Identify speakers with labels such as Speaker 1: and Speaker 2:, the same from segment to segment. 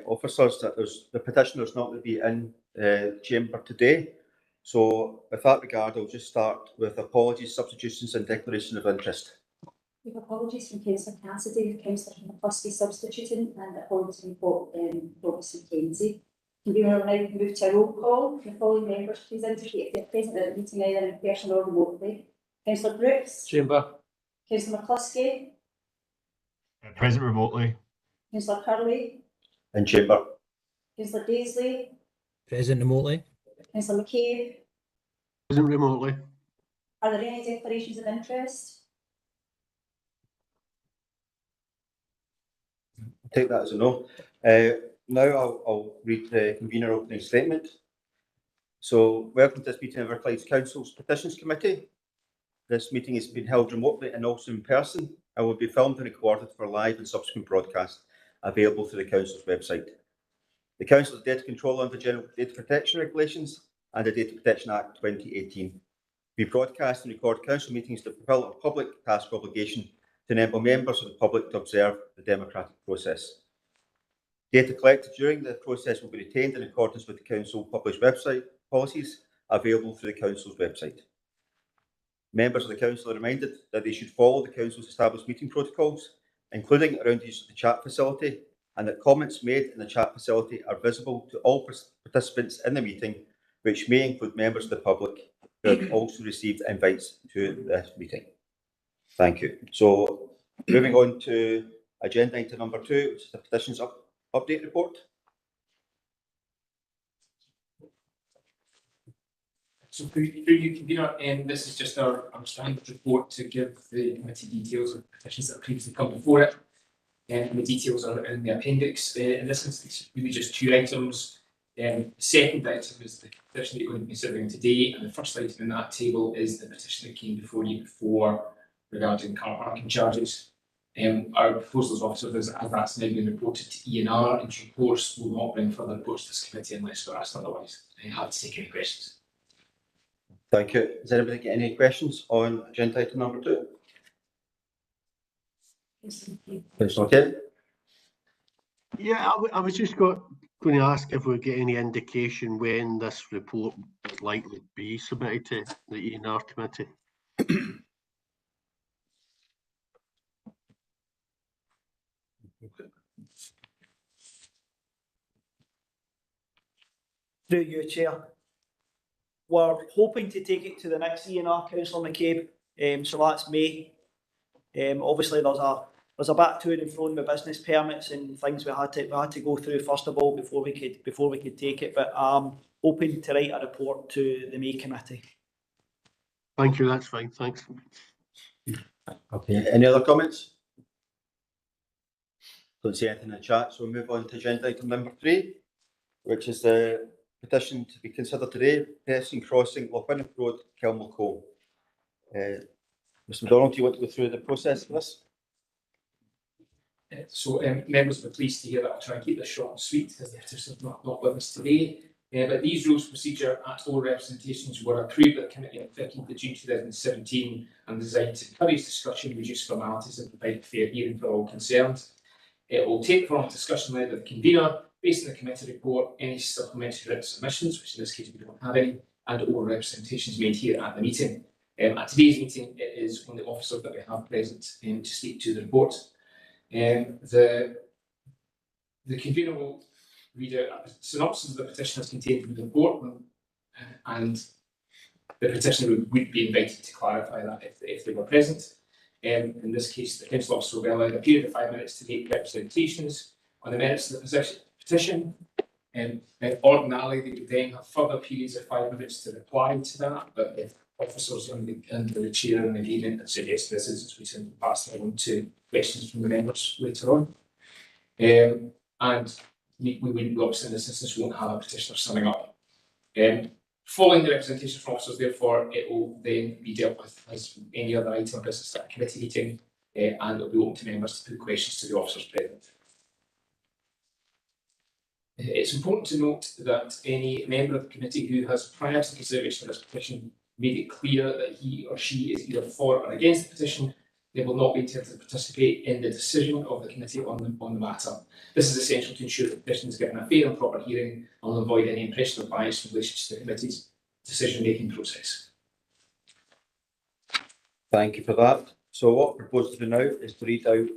Speaker 1: officers that the petitioner is not going to be in the chamber today. So with that regard, I'll just start with apologies, substitutions and declaration of interest.
Speaker 2: We have apologies from Councillor Cassidy, with Councillor McCluskey substituting, and apologies from Robertson Kenzie. We will now move to a roll call. The following members please indicate if they are present at the meeting either in person or remotely. Councillor Brooks.
Speaker 3: Chamber.
Speaker 2: Councillor McCluskey.
Speaker 3: Present remotely.
Speaker 2: Councillor Curley.
Speaker 1: In chamber.
Speaker 2: Councillor Daisley.
Speaker 4: Present remotely.
Speaker 2: Councillor McCabe.
Speaker 3: Present remotely.
Speaker 2: Are there any declarations of interest?
Speaker 1: I'll take that as a no. Now I'll read the convener opening statement. So, welcome to this meeting of Inverclyde Council's Petitions Committee. This meeting has been held remotely and also in person and will be filmed and recorded for live and subsequent broadcast available through the Council's website. The Council has data control under General Data Protection Regulations and the Data Protection Act 2018. We broadcast and record Council meetings to fulfil a public task obligation to enable members of the public to observe the democratic process. Data collected during the process will be retained in accordance with the Council published website policies available through the Council's website. Members of the Council are reminded that they should follow the Council's established meeting protocols, including around the use of the chat facility, and that comments made in the chat facility are visible to all participants in the meeting, which may include members of the public who have also received invites to this meeting. Thank you. So, moving on to agenda item number 2, which is the petitions update report.
Speaker 5: So, through you, convener, this is just our standard report to give the committee details of petitions that have previously come before it. And the details are in the appendix. In this instance, really just 2 items. The second item is the petition that you're going to be considering today, and the first item in that table is the petition that came before you before regarding car parking charges. Our proposals officer as that's now been reported to ENR in due course will not bring further reports to this committee unless we're asked otherwise. I have to take any questions.
Speaker 1: Thank you. Does anybody get any questions on agenda item number 2? Councillor Kent?
Speaker 3: Yeah, I was just going to ask if we get any indication when this report is likely to be submitted to the ENR committee.
Speaker 6: Through you, Chair. We're hoping to take it to the next ENR, Councillor McCabe, so that's May. Obviously, there's a bit to and fro with business permits and things we had to go through first of all before we could take it. But hoping to write a report to the May committee.
Speaker 3: Thank you. That's fine. Thanks.
Speaker 1: Okay. Any other comments? Don't see anything in the chat, so we'll move on to agenda item number 3, which is the petition to be considered today, pedestrian crossing Lochwinnock Road, Kilmalcombe. Mr McDonald, do you want to go through the process for this?
Speaker 5: So members will be pleased to hear that. I'll try and keep this short and sweet because the petition is not with us today. But these rules of procedure at all representations were approved by the committee on 15th of June 2017 and designed to encourage discussion, reduce formalities and provide a fair hearing for all concerned. It will take formal discussion led by the convener based on the committee report, any supplementary written submissions, which in this case we don't have any, and all representations made here at the meeting. At today's meeting, it is one of the officers that we have present to speak to the report. The convener will read out a synopsis of the petition as contained in the report, and the petitioner would be invited to clarify that if they were present. In this case, the council officer will be allowed a period of 5 minutes to make representations on the merits of the petition. Ordinarily, they would then have further periods of 5 minutes to reply to that, but if officers and the chair in agreement and suggest this is, we can pass that on to questions from the members later on. And we wouldn't, obviously in this instance, won't have a petitioner summing up. Following the representation from officers, therefore, it will then be dealt with as any other item of business at a committee meeting, and it will be open to members to put questions to the officers present. It's important to note that any member of the committee who has, prior to the consideration of this petition, made it clear that he or she is either for or against the petition they will not be able to participate in the decision of the committee on the matter. This is essential to ensure that petitions are given a fair and proper hearing and will avoid any impression of bias in relation to the committee's decision-making process.
Speaker 1: Thank you for that. So what I propose to do now is to read out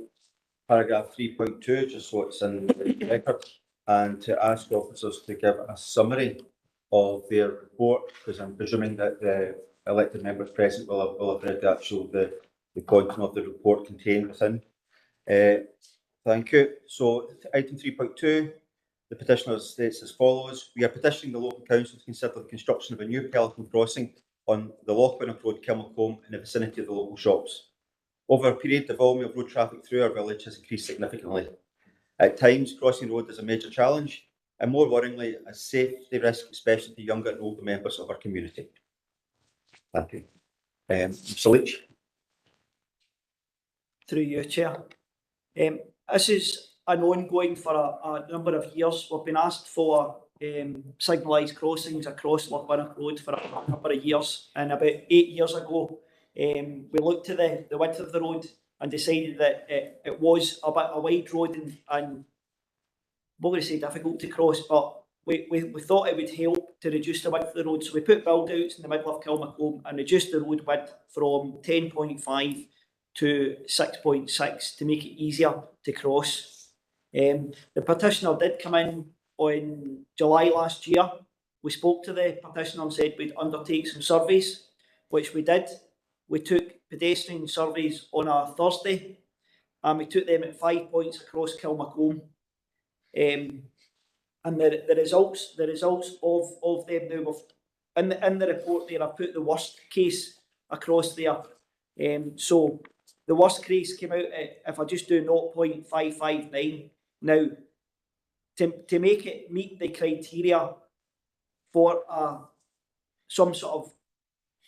Speaker 1: paragraph 3.2, just so it's in the record, and to ask officers to give a summary of their report, because I'm presuming that the elected members present will have read the content of the report contained within. Thank you. So item 3.2, the petitioner states as follows: we are petitioning the local council to consider the construction of a new pelican crossing on the Lochwinnock Road, Kilmacombe, in the vicinity of the local shops. Over a period, the volume of road traffic through our village has increased significantly. At times, crossing the road is a major challenge, and more worryingly, a safety risk, especially to younger and older members of our community. Thank you. Mr. Leach.
Speaker 6: Through you, Chair. This is an ongoing for a number of years. We've been asked for signalised crossings across Lochwinnock Road for a number of years, and about 8 years ago we looked at the width of the road and decided that it was a bit a wide road and I'm not going to say difficult to cross, but we thought it would help to reduce the width of the road, so we put build outs in the middle of Kilmacombe and reduced the road width from 10.5 to 6.6 to make it easier to cross. The petitioner did come in on July last year. We spoke to the petitioner and said we'd undertake some surveys, which we did. We took pedestrian surveys on a Thursday and we took them at 5 points across Kilmacombe. And the results of them now, in the report there, I put the worst case across there. So the worst case came out at, if I just do 0.559. Now, to make it meet the criteria for some sort of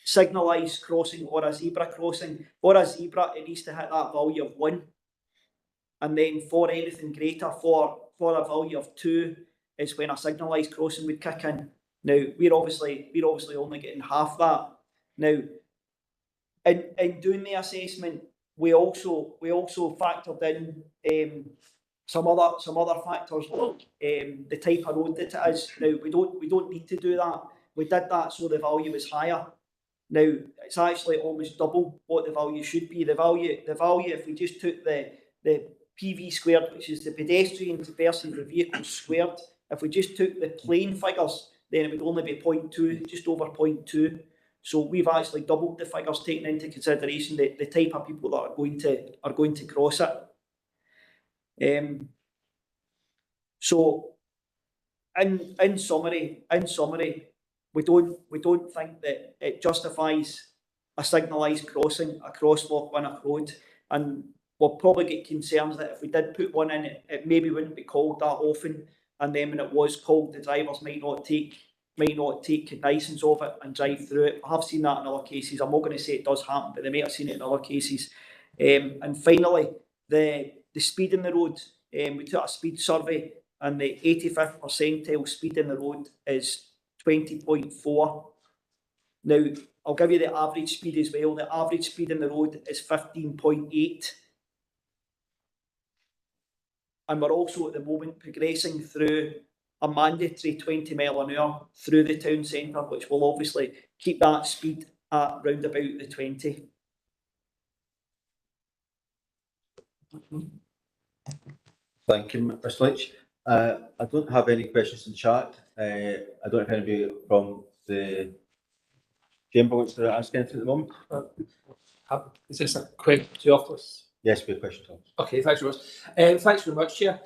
Speaker 6: signalised crossing or a zebra crossing, for a zebra it needs to hit that value of 1, and then for anything greater, for a value of 2 is when a signalised crossing would kick in. Now we're obviously only getting half that. Now, in doing the assessment, we also factored in some other factors, like the type of road that it is. Now we don't need to do that. We did that so the value is higher. Now it's actually almost double what the value should be. The value if we just took the PV squared, which is the pedestrian to person per vehicle squared, if we just took the plain figures, then it would only be 0.2, just over 0.2. So we've actually doubled the figures, taking into consideration the type of people that are going to cross it. So in summary, we don't think that it justifies a signalised crossing across Lochwinnock Road, and we'll probably get concerns that if we did put one in, it maybe wouldn't be called that often, and then when it was called, the drivers might not take cognizance of it and drive through it. I have seen that in other cases. I'm not going to say it does happen, but they may have seen it in other cases. And finally, the speed in the road. We took a speed survey, and the 85th percentile speed in the road is 20.4. Now, I'll give you the average speed as well. The average speed in the road is 15.8. And we're also at the moment progressing through a mandatory 20 mile an hour through the town centre, which will obviously keep that speed at round about the 20.
Speaker 1: Thank you, Mr. Leach. I don't have any questions in chat. I don't know if anybody from the chamber wants to ask anything at the moment.
Speaker 5: Is this a question to office?
Speaker 1: Yes, we have questions.
Speaker 5: Okay, thanks very much. Thanks very much, Chair.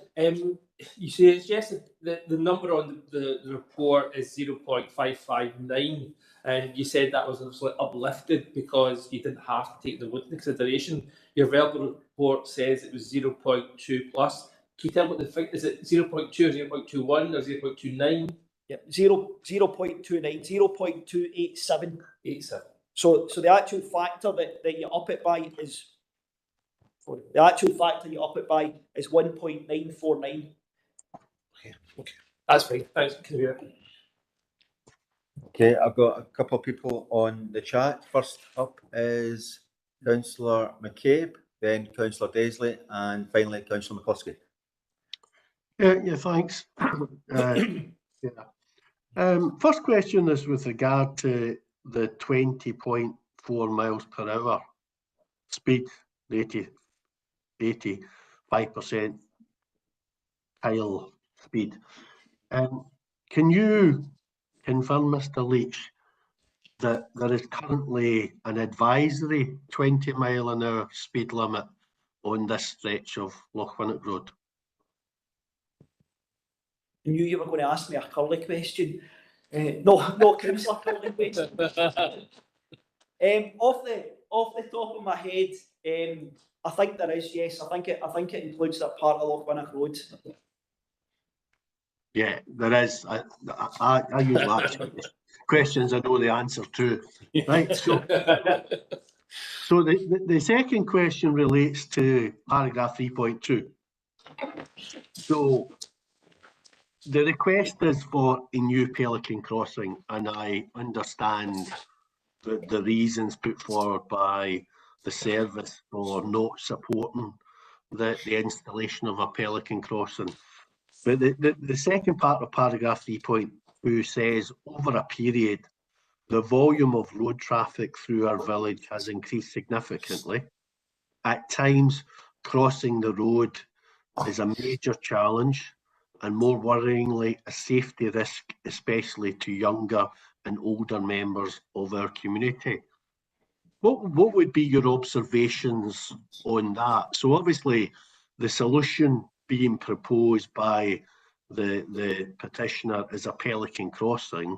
Speaker 5: You suggested that the number on the report is 0.559, and you said that was obviously uplifted because you didn't have to take the road into consideration. Your verbal report says it was 0.2 plus. Can you tell what the figure is? It 0.2 or 0.21 or 0.29?
Speaker 6: Yep, 0.29, 0.287. 87. So the actual factor that you up it by is 1.949.
Speaker 5: Okay, that's fine. Thanks.
Speaker 1: Okay, I've got a couple of people on the chat. First up is Councillor McCabe, then Councillor Daisley, and finally Councillor McCluskey.
Speaker 3: Yeah, thanks. First question is with regard to the 20.4 miles per hour speed, the 85% tile speed. Can you confirm, Mr. Leach, that there is currently an advisory 20-mile-an-hour speed limit on this stretch of Lochwinnock Road?
Speaker 6: I knew you were going to ask me a curly question. No, councillor curly question. Off the top of my head, I think there is, yes. I think it includes that part of Lochwinnock Road.
Speaker 3: Yeah, there is. I usually ask questions I know the answer to. Right, so the second question relates to paragraph 3.2. So the request is for a new Pelican crossing, and I understand the reasons put forward by the service for not supporting the installation of a Pelican crossing. But the second part of paragraph 3.2 says, over a period, the volume of road traffic through our village has increased significantly. At times, crossing the road is a major challenge, and more worryingly, a safety risk, especially to younger and older members of our community. What would be your observations on that? So obviously, the solution being proposed by the petitioner is a Pelican crossing,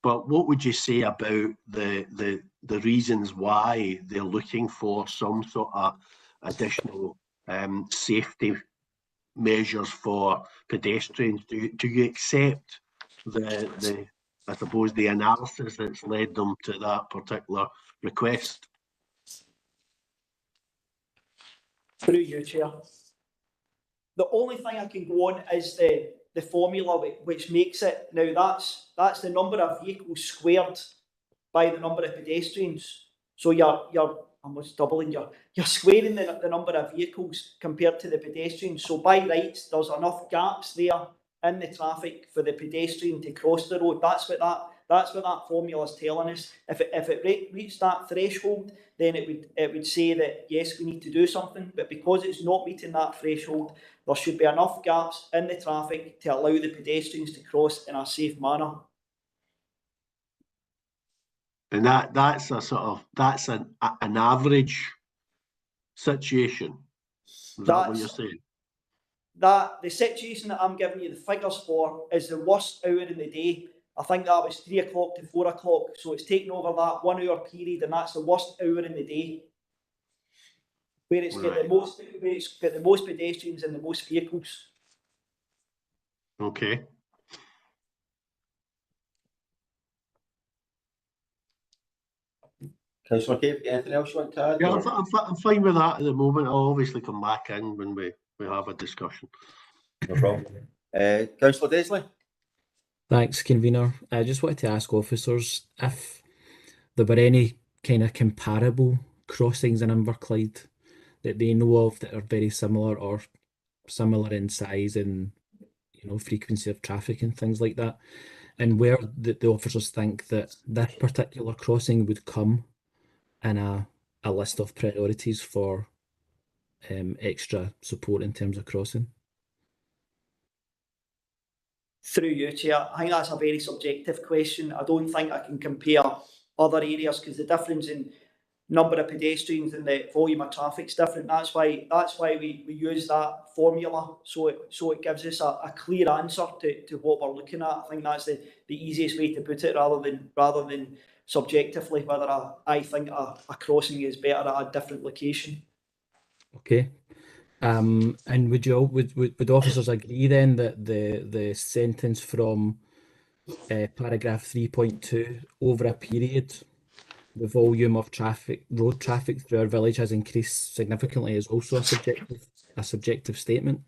Speaker 3: but what would you say about the reasons why they're looking for some sort of additional safety measures for pedestrians? Do you accept the I suppose the analysis that's led them to that particular request?
Speaker 6: Through you, Chair. The only thing I can go on is the formula which makes it. Now that's the number of vehicles squared by the number of pedestrians. So you're almost doubling you're squaring the number of vehicles compared to the pedestrians. So by rights, there's enough gaps there in the traffic for the pedestrian to cross the road. That's what that formula is telling us. If it reached that threshold, then it would say that yes, we need to do something. But because it's not meeting that threshold, there should be enough gaps in the traffic to allow the pedestrians to cross in a safe manner.
Speaker 3: And that's a sort of an average situation. Is that what you're saying?
Speaker 6: That the situation that I'm giving you the figures for is the worst hour in the day. I think that was 3 o'clock to 4 o'clock. So it's taken over that 1 hour period, and that's the worst hour in the day. Where it's got the most pedestrians and the most vehicles.
Speaker 3: Okay.
Speaker 1: Councillor McCabe, anything else you want to add?
Speaker 3: Yeah, I'm fine with that at the moment. I'll obviously come back in when we have a discussion.
Speaker 1: No problem. Councillor Daisley?
Speaker 4: Thanks, convener. I just wanted to ask officers if there were any kind of comparable crossings in Inverclyde that they know of that are very similar or similar in size and frequency of traffic and things like that, and where the officers think that this particular crossing would come in a list of priorities for extra support in terms of crossing.
Speaker 6: Through you, Chair. I think that's a very subjective question. I don't think I can compare other areas because the difference in number of pedestrians and the volume of traffic is different. That's why we use that formula, so it gives us a clear answer to what we're looking at. I think that's the easiest way to put it, rather than subjectively whether I think a crossing is better at a different location.
Speaker 4: Okay. And would officers agree then that the sentence from paragraph 3.2, over a period, the volume of road traffic through our village has increased significantly, is also a subjective statement?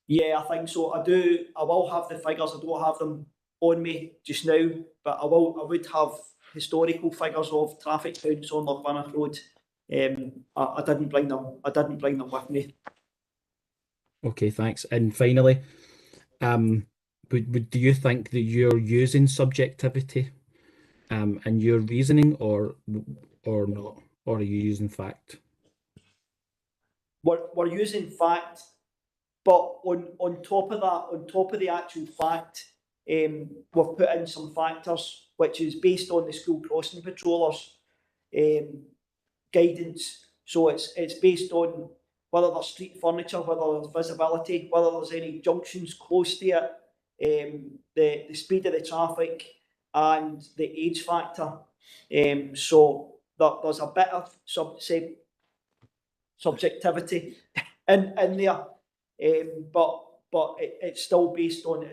Speaker 6: Yeah, I think so. I will have the figures. I don't have them on me just now, but I would have historical figures of traffic counts on Lochbannock Road. I didn't bring them. I didn't bring them with me.
Speaker 4: Okay, thanks. And finally, do you think that you're using subjectivity in your reasoning, or not, or are you using fact?
Speaker 6: We're using fact, but on top of that, on top of the actual fact, we've put in some factors which is based on the school crossing patrollers guidance. So it's based on whether there's street furniture, whether there's visibility, whether there's any junctions close to it, the speed of the traffic, and the age factor. So there's a bit of subjectivity in there, but it's still based on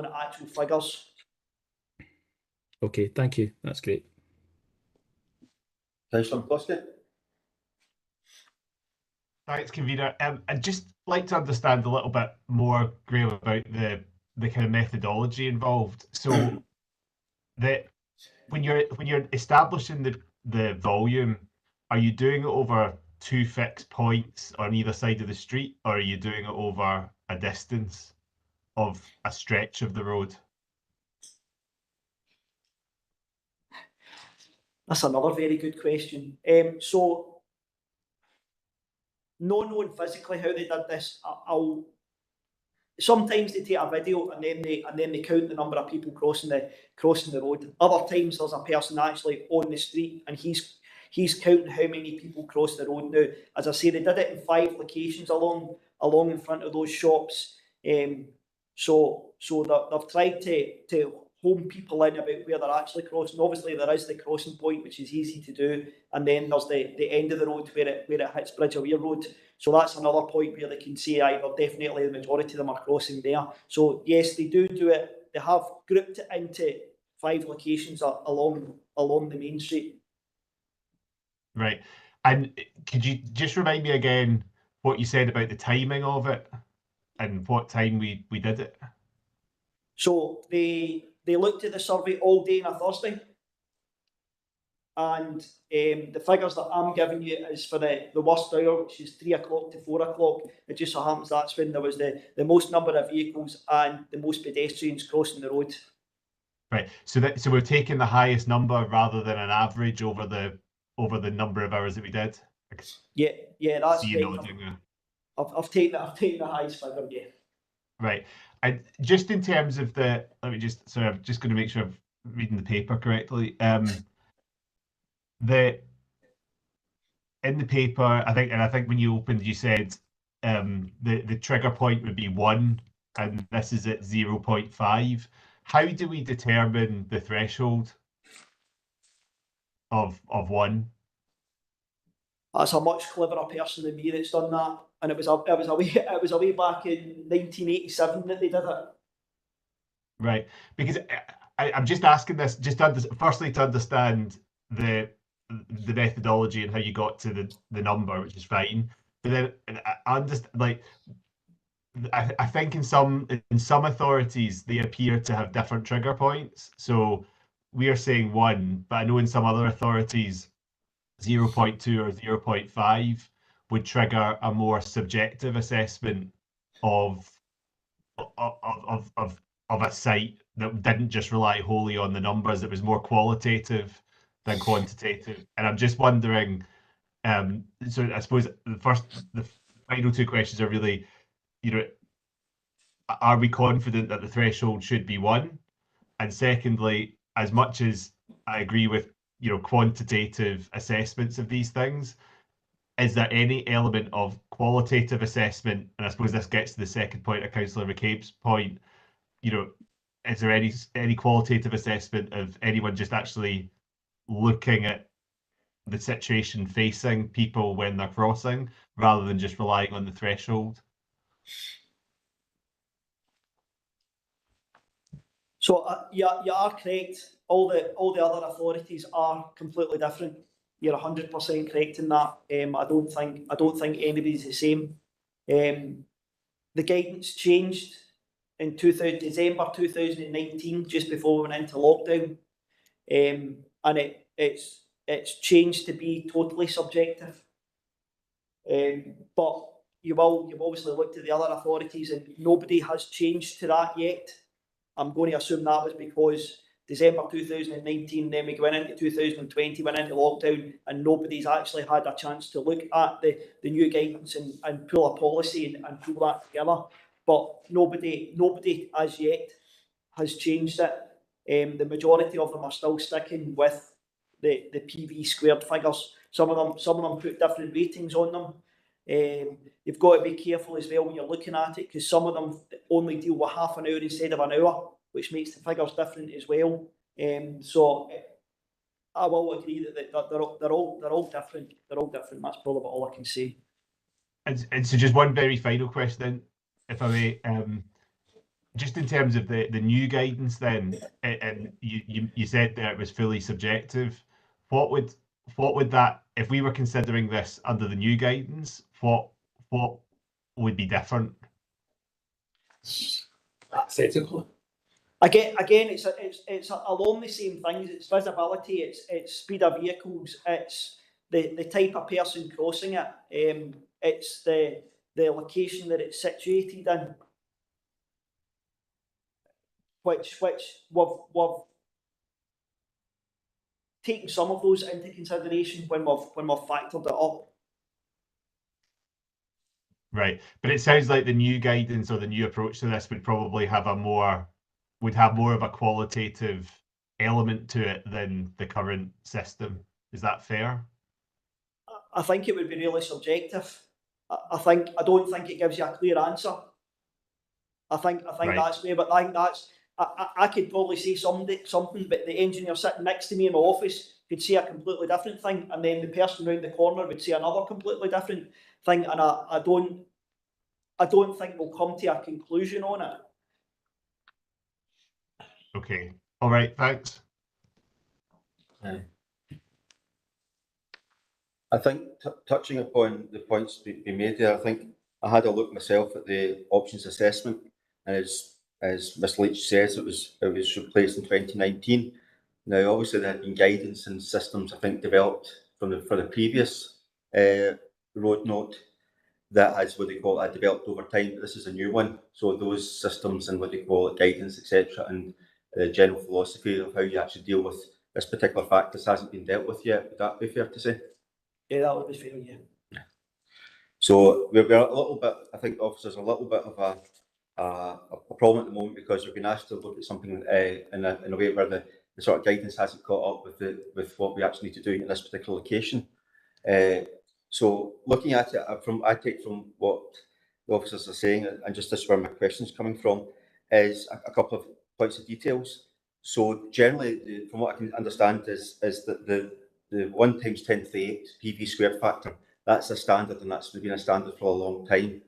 Speaker 6: actual figures.
Speaker 4: Okay, thank you. That's great.
Speaker 1: Councillor McCluskey.
Speaker 7: Thanks, convener. I'd just like to understand a little bit more, Graeme, about the kind of methodology involved. So that when you're establishing the volume, are you doing it over 2 fixed points on either side of the street, or are you doing it over a distance of a stretch of the road?
Speaker 6: That's another very good question. So, not knowing physically how they did this, sometimes they take a video and then they count the number of people crossing the road. Other times there's a person actually on the street and he's counting how many people cross the road. Now, as I say, they did it in 5 locations along in front of those shops. So they've tried to home people in about where they're actually crossing. Obviously, there is the crossing point, which is easy to do, and then there's the end of the road where it hits Bridge of Weir Road. So that's another point where they can say either definitely the majority of them are crossing there. So yes, they do it. They have grouped it into 5 locations along the main street.
Speaker 7: Right. And could you just remind me again what you said about the timing of it and what time we did it?
Speaker 6: So they looked at the survey all day on a Thursday, and the figures that I'm giving you is for the worst hour, which is 3 o'clock to 4 o'clock. It just so happens that's when there was the most number of vehicles and the most pedestrians crossing the road.
Speaker 7: Right. So we're taking the highest number rather than an average over the number of hours that we did.
Speaker 6: Yeah, that's
Speaker 7: See you
Speaker 6: right.
Speaker 7: nodding there.
Speaker 6: I've taken the highest figure, yeah.
Speaker 7: Right. And just in terms of I'm just going to make sure I'm reading the paper correctly. In the paper, I think when you opened, you said the trigger point would be 1, and this is at 0.5. How do we determine the threshold of 1?
Speaker 6: That's a much cleverer person than me that's done that, and it was a way back in 1987 that they did it.
Speaker 7: Right, because I'm just asking this just firstly to understand the methodology and how you got to the number, which is fine. But then I understand, like, I think in some authorities they appear to have different trigger points. So we are saying 1, but I know in some other authorities 0.2 or 0.5 would trigger a more subjective assessment of a site that didn't just rely wholly on the numbers. It was more qualitative than quantitative. And I'm just wondering, so I suppose the final 2 questions are really, are we confident that the threshold should be 1? And secondly, as much as I agree with quantitative assessments of these things, is there any element of qualitative assessment? And I suppose this gets to the second point of Councillor McCabe's point. Is there any qualitative assessment of anyone just actually looking at the situation facing people when they're crossing, rather than just relying on the threshold?
Speaker 6: So you are correct. All the other authorities are completely different. You're 100% correct in that. I don't think anybody's the same. The guidance changed in December 2019, just before we went into lockdown. and it's changed to be totally subjective. But you've obviously looked at the other authorities, and nobody has changed to that yet. I'm going to assume that was because December 2019, then we went into 2020, went into lockdown, and nobody's actually had a chance to look at the new guidance and pull a policy and pull that together. But nobody as yet has changed it. The majority of them are still sticking with the PV squared figures. Some of them put different ratings on them. You've got to be careful as well when you're looking at it, because some of them only deal with half an hour instead of an hour, which makes the figures different as well. So I will agree that they're all different. They're all different. That's probably about all I can say.
Speaker 7: And so just one very final question, if I may. Just in terms of the new guidance then, and you said that it was fully subjective, what would that, if we were considering this under the new guidance, what would be different?
Speaker 5: Ethical.
Speaker 6: Again, it's along the same things. It's visibility, it's speed of vehicles, it's the type of person crossing it, it's the location that it's situated in, which we've taken some of those into consideration when we've factored it up.
Speaker 7: Right, but it sounds like the new guidance or the new approach to this would probably have more of a qualitative element to it than the current system. Is that fair?
Speaker 6: I think it would be really subjective. I don't think it gives you a clear answer. I think right. That's where, but I think that's. I could probably say something, but the engineer sitting next to me in my office could say a completely different thing, and then the person round the corner would say another completely different thing, and I don't think we'll come to a conclusion on it.
Speaker 7: Okay. All right. Thanks.
Speaker 1: I think touching upon the points being made there, I think I had a look myself at the options assessment, and as Ms. Leach says, it was replaced in 2019. Now, obviously, there had been guidance and systems, I think, developed for the previous road note that has what they call it developed over time. But this is a new one, so those systems and what they call it guidance, etc., and the general philosophy of how you actually deal with this particular fact, this hasn't been dealt with yet. Would that be fair to say? Yeah,
Speaker 6: that would be fair. Yeah.
Speaker 1: So we're a little bit. I think officers are a little bit of a problem at the moment because we've been asked to look at something in a way where the sort of guidance hasn't caught up with what we actually need to do in this particular location. So looking at it I take from what the officers are saying, and just this is where my question's coming from, is a couple of points of details. So generally, from what I can understand, is that the 1 times 10 to the 8 PV squared factor, that's a standard, and that's been a standard for a long time.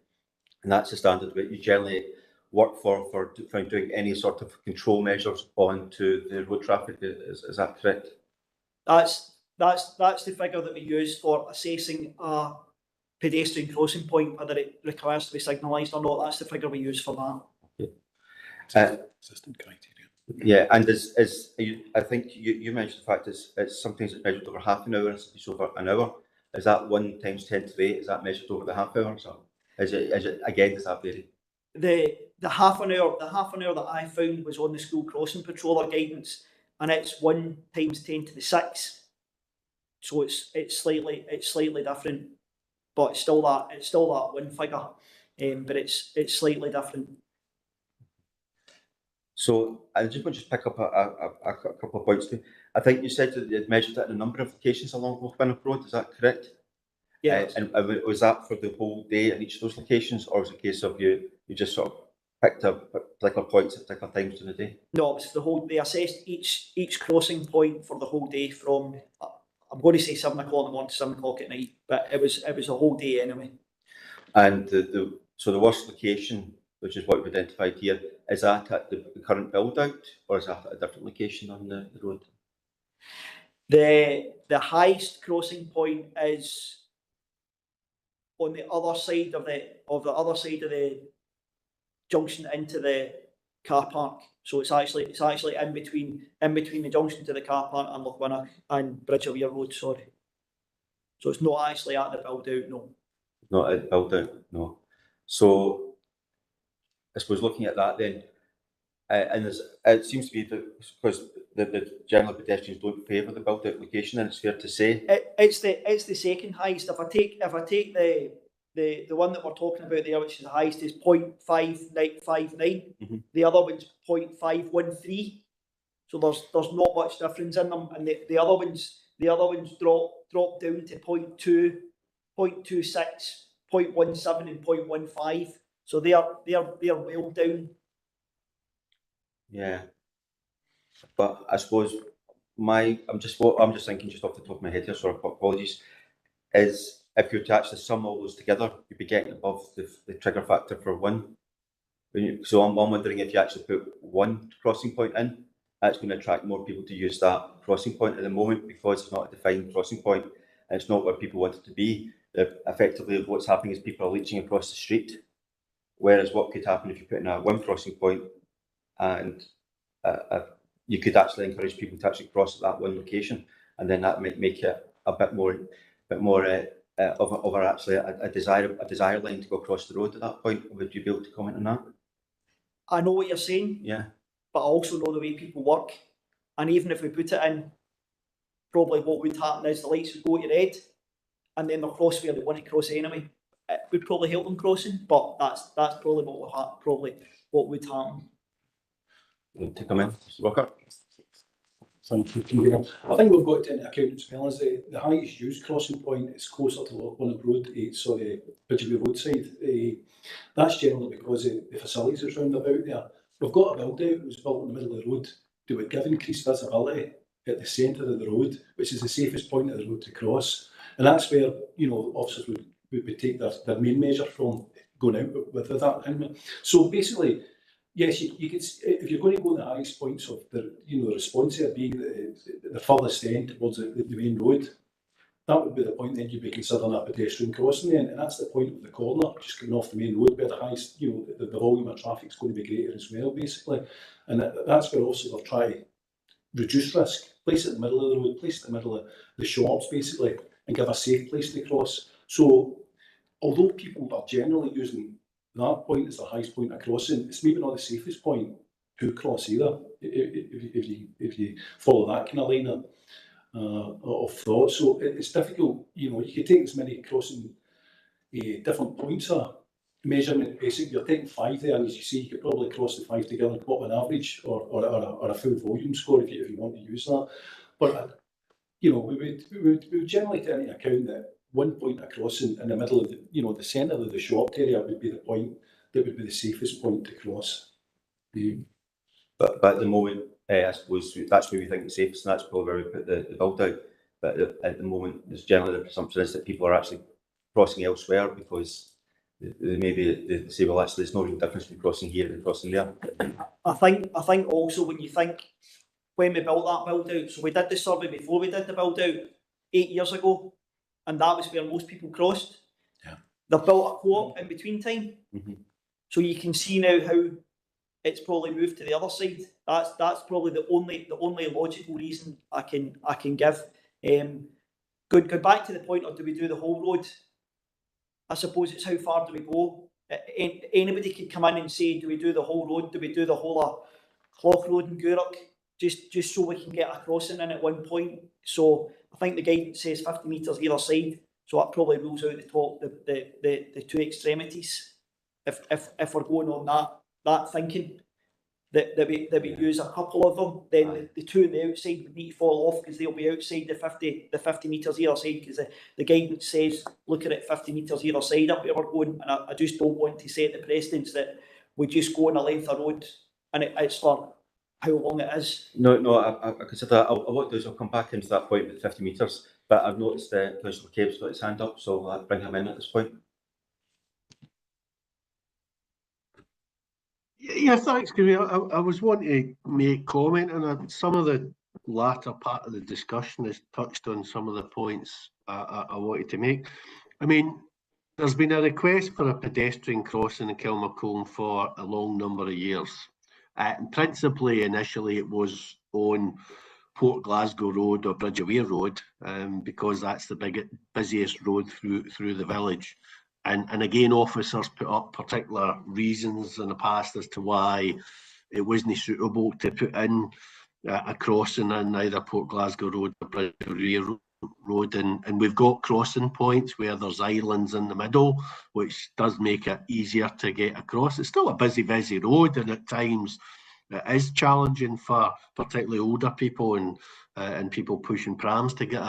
Speaker 1: And that's the standard that you generally work for doing any sort of control measures onto the road traffic. Is that correct?
Speaker 6: That's the figure that we use for assessing a pedestrian crossing point, whether it requires to be signalised or not. That's the figure we use for that.
Speaker 1: Okay. System criteria. Yeah, and I think you mentioned the fact it's sometimes it's measured over half an hour and sometimes over an hour. Is that 1 times 10 to the 8? Is that measured over the half hour? So is it again? Does that vary?
Speaker 6: The half an hour that I found was on the school crossing patroller guidance, and it's 1 times 10 to the 6. So it's slightly different, but it's still that one figure, but it's slightly different.
Speaker 1: So I just want to pick up a couple of points. I think you said that you had measured it in a number of locations along Wilkwinnop Road. Is that correct?
Speaker 6: Yeah.
Speaker 1: And was that for the whole day in each of those locations, or was it a case of you just sort of picked up particular points at particular times in the day?
Speaker 6: No, it was the whole. They assessed each crossing point for the whole day from, I'm going to say 7 o'clock in the morning to 7 o'clock at night, but it was a whole day anyway.
Speaker 1: And so the worst location, which is what we've identified here, is that at the current build out, or is that at a different location on the road?
Speaker 6: The highest crossing point is on the other side of the junction into the car park. So it's actually in between the junction to the car park and Lochwinnock and Bridge of Weir Road, sorry. So it's not actually at the build out, no.
Speaker 1: Not at the build out, no. So I suppose looking at that then, and it seems to be because the general pedestrians don't favour the build out location, and it's fair to say.
Speaker 6: It's the second highest. If I take the one that we're talking about there, which is the highest, is 0.5959. The other one's 0.513. So there's not much difference in them, and the other ones drop down to 0.2, 0.26, 0.17, and 0.15. So they are well down.
Speaker 1: Yeah, but I suppose I'm just thinking just off the top of my head here, so apologies, is if you attach the sum all those together, you'd be getting above the trigger factor for one. So I'm wondering if you actually put one crossing point in, that's going to attract more people to use that crossing point. At the moment, because it's not a defined crossing point, and it's not where people want it to be, effectively what's happening is people are leaching across the street. Whereas what could happen if you put in a one crossing point, and you could actually encourage people to actually cross at that one location, and then that might make it a bit more of a desire line to go across the road at that point. Would you be able to comment on that?
Speaker 6: I know what you're saying.
Speaker 1: Yeah.
Speaker 6: But I also know the way people work, and even if we put it in, probably what would happen is the lights would go to red, and then they'll cross where they want to cross anyway. It would probably help them crossing, but that's probably what would happen.
Speaker 1: To come in, Mr. Walker.
Speaker 8: Thank you. I think we've got to into account as well as the highest used crossing point is closer to Lochwinnock Road, Bridge of Weir roadside. That's generally because the facilities that's round about there. We've got a build out that was built in the middle of the road that would give increased visibility at the centre of the road, which is the safest point of the road to cross. And that's where, officers would take their main measure from going out with that. So basically, yes, you could, if you're going to go on the highest points of the response there being the furthest end towards the main road, that would be the point then you'd be considering a pedestrian crossing then, and that's the point of the corner, just coming off the main road where the highest, the volume of traffic is going to be greater as well, basically. And that's where also they'll try to reduce risk, place it in the middle of the road, place it in the middle of the shops, basically, and give a safe place to cross. So, although people are generally using that point as the highest point of crossing, it's maybe not the safest point to cross either, if you follow that kind of line of thought. So it's difficult, you could take as many crossing different points of measurement. Basically, you're taking 5 there, and as you see, you could probably cross the 5 together and put an average or a full volume score if you want to use that. But we would generally take into account that one point of crossing in the middle of the centre of the shop area would be the point that would be the safest point to cross.
Speaker 1: But at the moment, I suppose that's where we think it's safest, and that's probably where we put the build out. But at the moment, there's generally the presumption is that people are actually crossing elsewhere because they say, well, actually, there's no real difference between crossing here and crossing there.
Speaker 6: I think also when we built that build out, so we did the survey before we did the build out 8 years ago, and that was where most people crossed.
Speaker 8: Yeah.
Speaker 6: They've built a co-op in between time, so you can see now how it's probably moved to the other side. That's probably the only logical reason I can give. Go back to the point of do we do the whole road? I suppose it's how far do we go? Anybody could come in and say, do we do the whole road? Do we do the whole of Clough Road and Gourock? Just so we can get a crossing in at one point. So I think the guidance says 50 metres either side. So that probably rules out the two extremities. If we're going on that thinking that we use a couple of them, then the two on the outside would need to fall off because they'll be outside the 50 metres either side, because the guidance says look at it 50 metres either side up where we're going, and I just don't want to set the precedence that we just go on a length of road and it's for how long it is.
Speaker 1: No, I consider that. What I'll do is I'll come back into that point with 50 metres, but I've noticed Councillor McCabe's got his hand up, so I'll bring him in at this point.
Speaker 3: Yeah, thanks, Gary. I was wanting to make comment on some of the latter part of the discussion has touched on some of the points I wanted to make. I mean, there's been a request for a pedestrian crossing in Kilmacombe for a long number of years. And principally, initially, it was on Port Glasgow Road or Bridgeway Road, because that's the busiest road through the village. And again, officers put up particular reasons in the past as to why it wasn't suitable to put in a crossing in either Port Glasgow Road or Bridgeway Road. And we've got crossing points where there's islands in the middle, which does make it easier to get across. It's still a busy road, and at times it is challenging for particularly older people and people pushing prams to get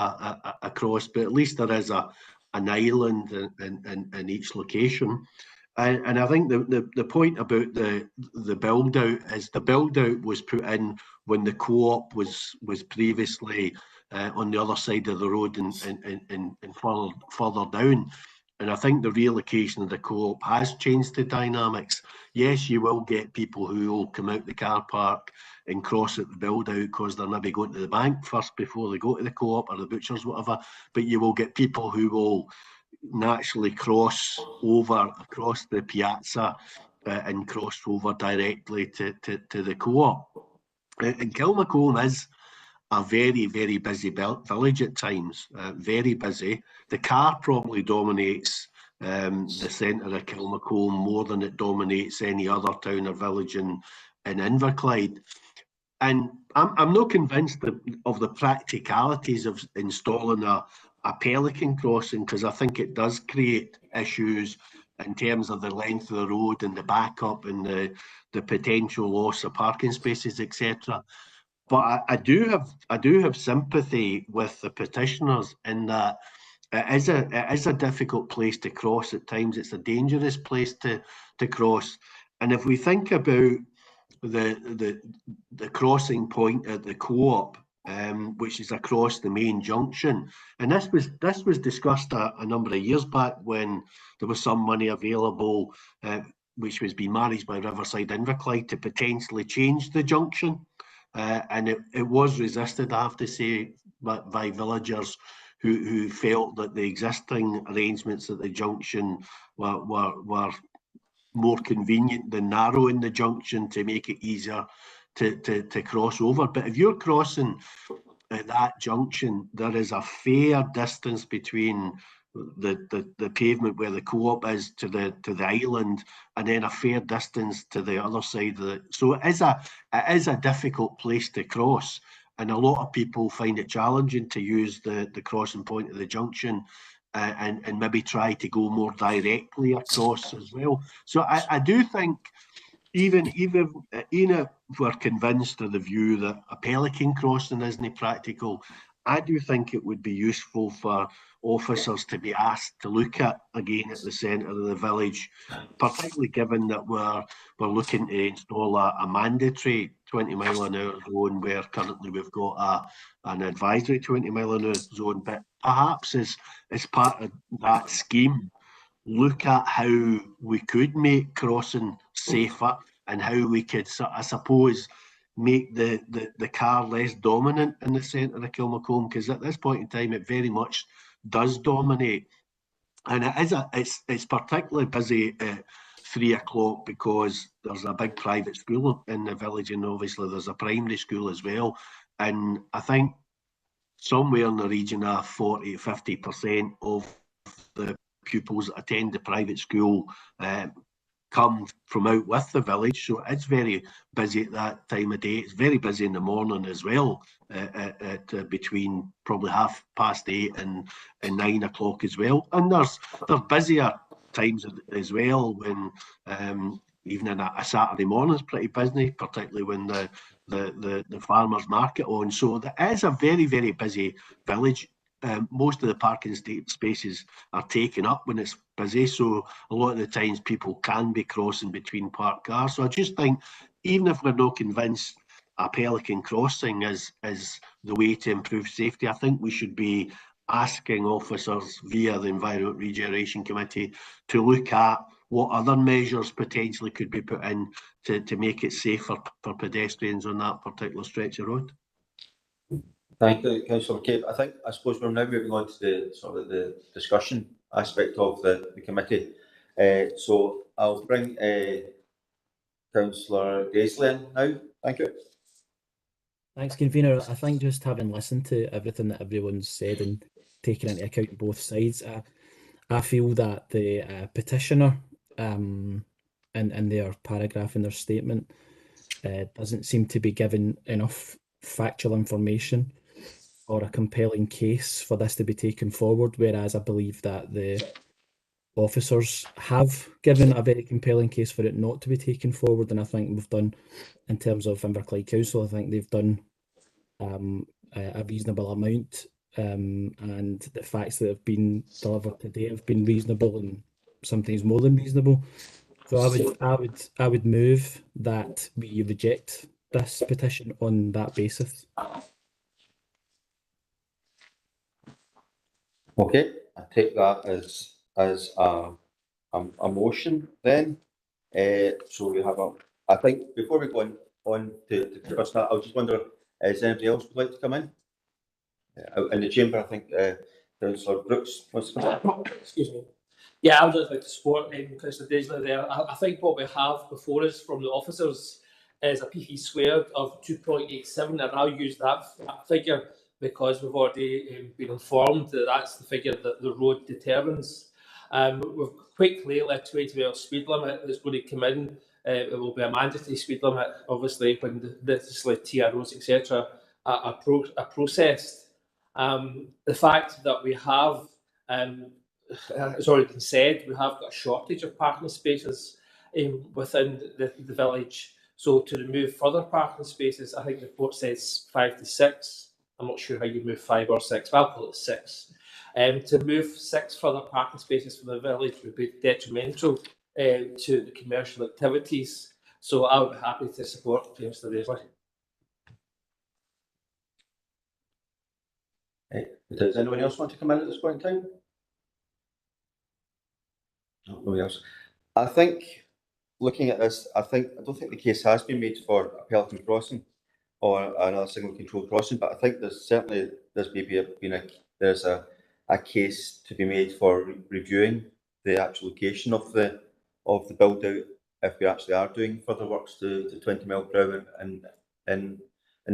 Speaker 3: across, but at least there is an island in each location. And I think the point about the build out is the build out was put in when the co-op was previously on the other side of the road and further down. And I think the relocation of the co-op has changed the dynamics. Yes, you will get people who will come out the car park and cross at the build out because they're maybe going to the bank first before they go to the co-op or the butcher's, whatever. But you will get people who will naturally cross over across the piazza and cross over directly to the co-op. And Kilmacombe is a very busy village at times, very busy. The car probably dominates the centre of Kilmacombe more than it dominates any other town or village in Inverclyde. And I'm not convinced of the practicalities of installing a pelican crossing, because I think it does create issues in terms of the length of the road and the backup and the potential loss of parking spaces, etc. But I do have sympathy with the petitioners in that it is a difficult place to cross at times. It's a dangerous place to cross. And if we think about the crossing point at the co-op, which is across the main junction, and this was discussed a number of years back when there was some money available, which was being managed by Riverside Inverclyde, to potentially change the junction. And it was resisted, I have to say, by villagers who felt that the existing arrangements at the junction were more convenient than narrowing the junction to make it easier to cross over. But if you're crossing at that junction, there is a fair distance between the pavement where the co-op is to the island, and then a fair distance to the other side of it. So it is a difficult place to cross, and a lot of people find it challenging to use the crossing point of the junction and maybe try to go more directly across as well. So I do think even if we're convinced of the view that a pelican crossing isn't practical, I do think it would be useful for officers to be asked to look at again at the centre of the village, particularly given that we're looking to install a mandatory 20-mile-an-hour zone, where currently we've got an advisory 20-mile-an-hour zone. But perhaps as part of that scheme, look at how we could make crossing safer and how we could, I suppose, make the car less dominant in the centre of Kilmacombe, because at this point in time it very much does dominate. And it's particularly busy at 3 o'clock because there's a big private school in the village, and obviously there's a primary school as well. And I think somewhere in the region of 40-50% of the pupils that attend the private school come from out with the village, so it's very busy at that time of day. It's very busy in the morning as well, at between probably 8:30 and 9 o'clock as well. And there's busier times as well when even in a Saturday morning is pretty busy, particularly when the farmers market on. So there is a very busy village. Most of the parking spaces are taken up when it's busy, so a lot of the times people can be crossing between parked cars. So I just think, even if we're not convinced a pelican crossing is the way to improve safety, I think we should be asking officers via the Environment Regeneration Committee to look at what other measures potentially could be put in to make it safer for pedestrians on that particular stretch of road.
Speaker 1: Thank you, Councillor Cape. I suppose we're now moving on to the sort of the discussion aspect of the committee. So I'll bring Councillor Daisley now. Thank you.
Speaker 4: Thanks, convener. I think just having listened to everything that everyone's said and taking into account both sides, I feel that the petitioner, in their paragraph in their statement, doesn't seem to be given enough factual information or a compelling case for this to be taken forward, whereas I believe that the officers have given a very compelling case for it not to be taken forward, and I think we've done, in terms of Inverclyde Council, I think they've done a reasonable amount, and the facts that have been delivered today have been reasonable and sometimes more than reasonable. So I would move that we reject this petition on that basis.
Speaker 1: Okay, I take that as a motion then. So we have I think before we go on to discuss that, I just wonder, is anybody else would like to come in? Out in the chamber, I think Councillor Brooks wants to come in.
Speaker 9: Excuse me. Yeah, I would just like to support Councillor Daisley there. I think what we have before us from the officers is a PV squared of 2.87, and I'll use that figure because we've already been informed that that's the figure that the road determines. We've quite clearly a 20-mile speed limit that's going to come in. It will be a mandatory speed limit, obviously, when the TROs, etc., are processed. The fact that we have, it's already been said, we have got a shortage of parking spaces within the village. So to remove further parking spaces, I think the report says 5 to 6. I'm not sure how you move 5 or 6, but I'll call it 6. To move 6 further parking spaces from the village would be detrimental to the commercial activities. So I would be happy to support Councillor Daisley.
Speaker 1: Does anyone else want to come in at this point in time? No, nobody else. I think, looking at this, I don't think the case has been made for a Pelican crossing or another single control crossing, but I think there's maybe there's a case to be made for reviewing the actual location of the build out if we actually are doing further works to 20 mile per hour in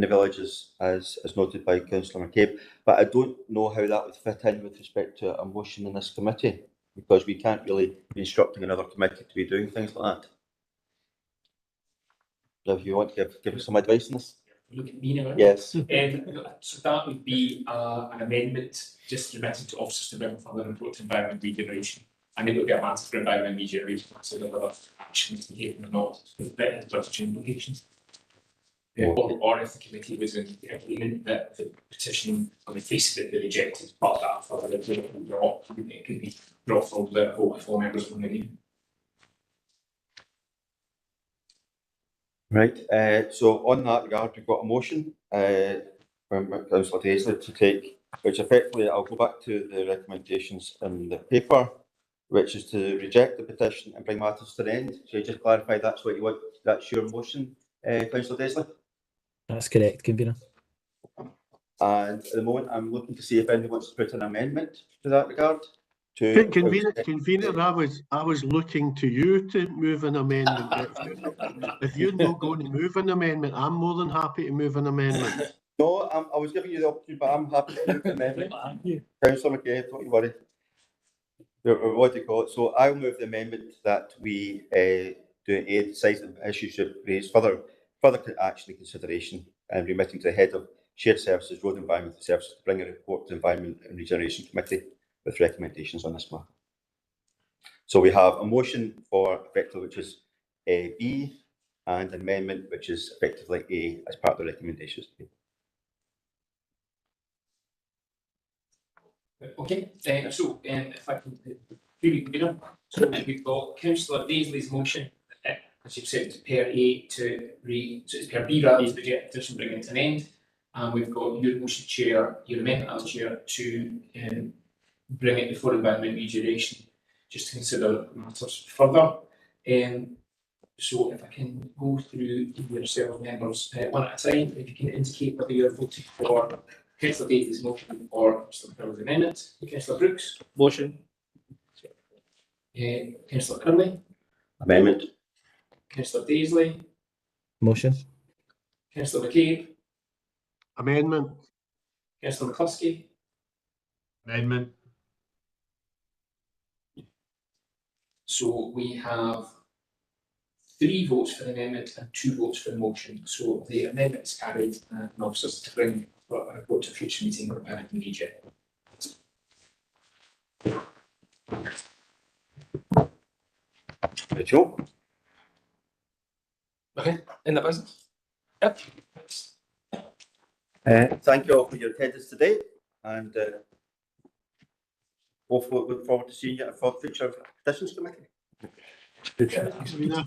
Speaker 1: the villages as noted by Councillor McCabe. But I don't know how that would fit in with respect to a motion in this committee, because we can't really be instructing another committee to be doing things like that. So if you want to give us some advice on this.
Speaker 5: Look at me now.
Speaker 1: Yes.
Speaker 5: So that would be an amendment just remitting to officers to bring further report to environment regeneration. And it would be a matter for environment regeneration, so whether actions to be taken or not, with better budgetary implications. Or if the committee was in agreement that the petition on the face of it be rejected, but that further it could be brought from the whole 4 members of the meeting.
Speaker 1: Right. So on that regard, we've got a motion from Councillor Daisley to take, which effectively I'll go back to the recommendations in the paper, which is to reject the petition and bring matters to the end. So you just clarify that's what you want, that's your motion, Councillor Daisley?
Speaker 4: That's correct, convener.
Speaker 1: And at the moment, I'm looking to see if anyone wants to put an amendment to that regard.
Speaker 3: Convener, I was looking to you to move an amendment. If you're not going to move an amendment, I'm more than happy to move an amendment.
Speaker 1: No, I was giving you the opportunity, but I'm happy to move the amendment. Councillor McGee, don't you worry. What do you call it? So I'll move the amendment that we decide that issues should raise further action and consideration and remitting to the head of Shared Services, Road Environmental Services to bring a report to the Environment and Regeneration Committee with recommendations on this matter. So we have a motion for effectively, which is B, and an amendment which is effectively A as part of the recommendations.
Speaker 5: Okay, so if I can, so we've got Councillor Daisley's motion, as you've said, pair A so it's pair B rather to reject the petition, bring it to an end, and we've got your motion chair, your amendment as chair to bring it before environment regeneration, just to consider matters further. So if I can go through yourself members one at a time, if you can indicate whether you're voting for Councillor Daisley's motion or Mr. McCurley's amendment. Councillor Brooks. Motion. Councillor Curley.
Speaker 1: Amendment.
Speaker 5: Councillor Daisley,
Speaker 4: Motion.
Speaker 5: Councillor McCabe,
Speaker 3: Amendment.
Speaker 5: Councillor McCluskey,
Speaker 7: Amendment.
Speaker 5: so we have 3 votes for the amendment and 2 votes for the motion. So the amendment is carried and officers to bring a report to a future meeting or immediate.
Speaker 1: Right, Joe.
Speaker 5: Okay, in the business? Yep.
Speaker 1: Thank you all for your attendance today, and hopefully look forward to seeing you at a future Petitions Committee.
Speaker 3: Convener.